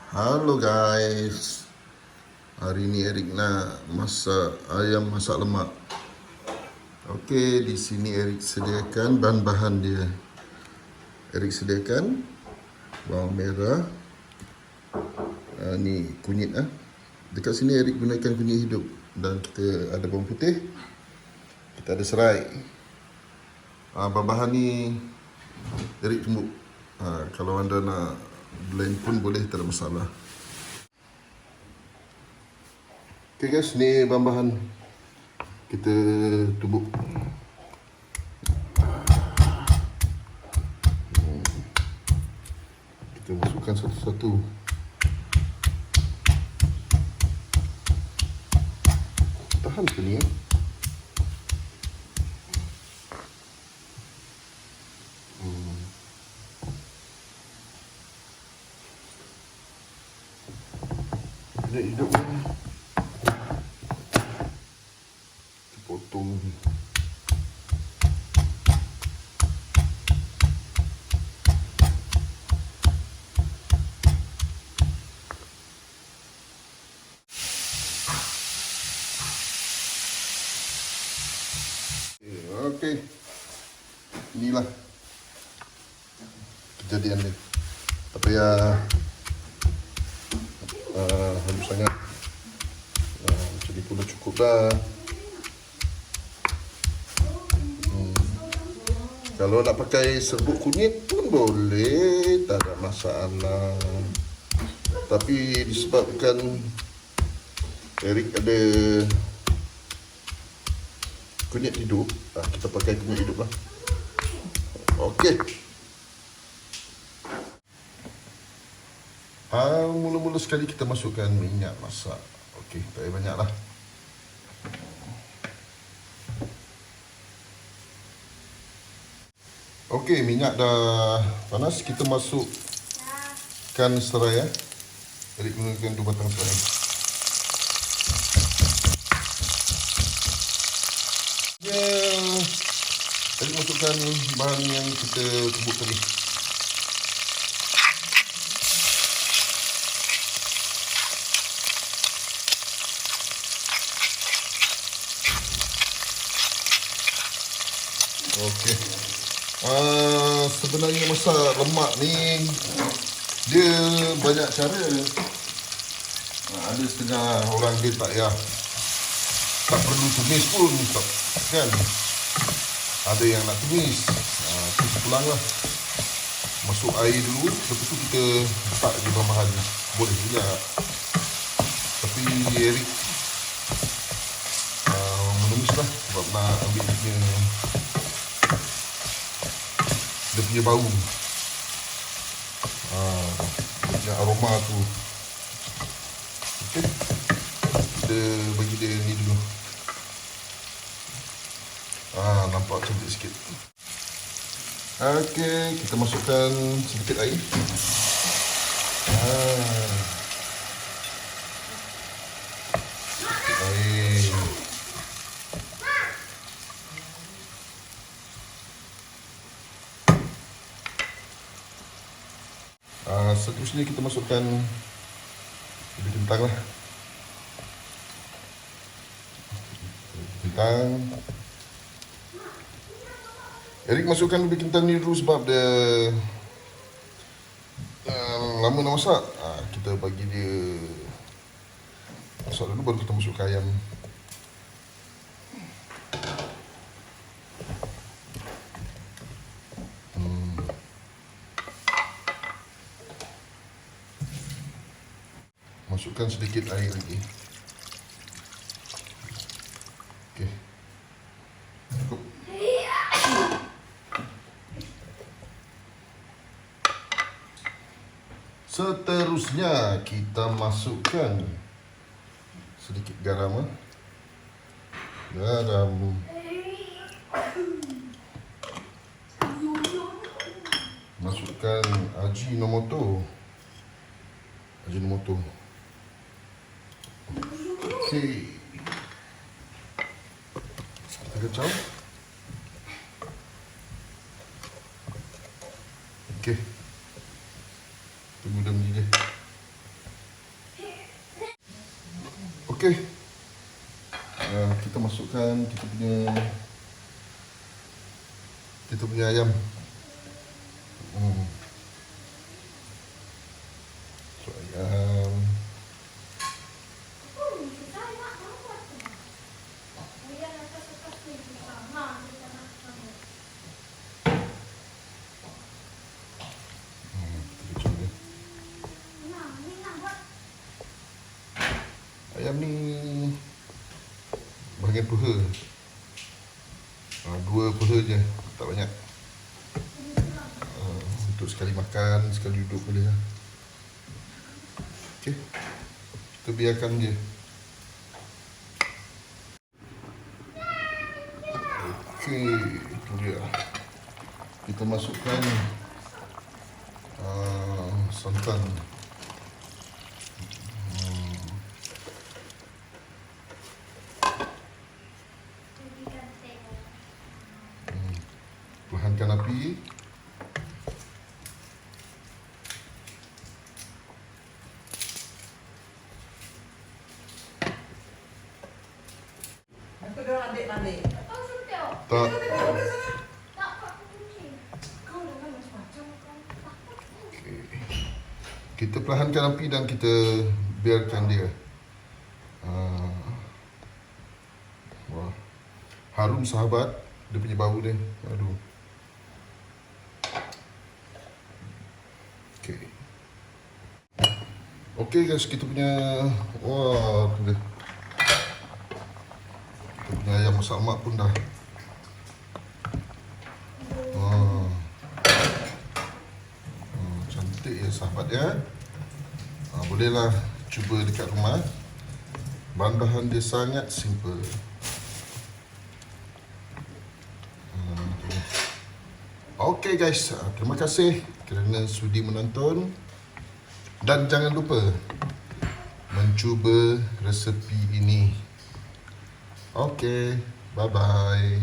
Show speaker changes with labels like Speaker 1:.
Speaker 1: Halo guys, hari ini Erik nak masak ayam masak lemak. Okey, di sini Erik sediakan bahan-bahan dia. Erik sediakan bawang merah, ni kunyit Dekat sini Erik gunakan kunyit hidup, dan kita ada bawang putih, kita ada serai. Bahan-bahan ni Erik tumbuk. Kalau anda nak blend pun boleh, tak ada masalah. Okay guys, ni bahan-bahan kita tumbuk. Kita masukkan satu-satu. Tahan ke ni Dia hidup ni. Kita potong. Okey. Inilah kejadian dia. Tak payah halus sangat. Jadi pun dah cukup dah. Kalau nak pakai serbuk kunyit pun boleh, tak ada masalah. Tapi disebabkan Erik ada kunyit hidup, kita pakai kunyit hidup lah. Okey. Mula-mula sekali kita masukkan minyak masak. Okey, tak payah banyak lah. Okey, minyak dah panas. Kita masukkan serai. Jadi gunakan 2 batang serai. Jadi masukkan bahan yang kita tumbuk tadi. Okey. Sebenarnya masak lemak ni dia banyak cara. Ada setengah orang dia tak perlu tumis pun, kan? Ada yang nak tumis. Kita pulang lah. Masuk air dulu, lepas tu kita letak di bahan-bahan. Boleh juga. Tapi Erik menumis lah, sebab nak ambil dia punya bau, dia punya aroma tu. Okey, kita bagi dia ni dulu. Nampak cantik sikit. Okey, kita masukkan sedikit air. Sedikit air. Seterusnya kita masukkan ubi kentang lah. Kentang. Erik masukkan ubi kentang ni dulu sebab dia lama nak masak. Kita bagi dia masak dulu, baru kita masukkan ayam. Masukkan sedikit air lagi. Okey. Cukup. Seterusnya kita masukkan sedikit garam. Masukkan Ajinomoto. Okey. Kita kacau. Okey. Tunggu dia mendidih. Okey. Kita masukkan kita punya ayam. So, ayam. Ayam ni bahagian peha. 2 peha je, tak banyak. Untuk sekali makan, sekali duduk boleh lah. Okey. Kita biarkan je. Okey, itu dia. Kita masukkan santan. Perlahankan api.
Speaker 2: Aku dah adik-adik.
Speaker 1: Tak. Okay. Kita perlahankan api dan kita biarkan dia. Wah. Harum sahabat. Dia punya bau dia. Aduh. Okay. Okay guys, kita punya tu dia. Kita punya ayam masak mak pun dah. Cantik ya sahabat ya. Bolehlah cuba dekat rumah. Bahan-bahan dia sangat simple. Okay guys, terima kasih kerana sudi menonton. Dan jangan lupa mencuba resepi ini. Okay, bye-bye.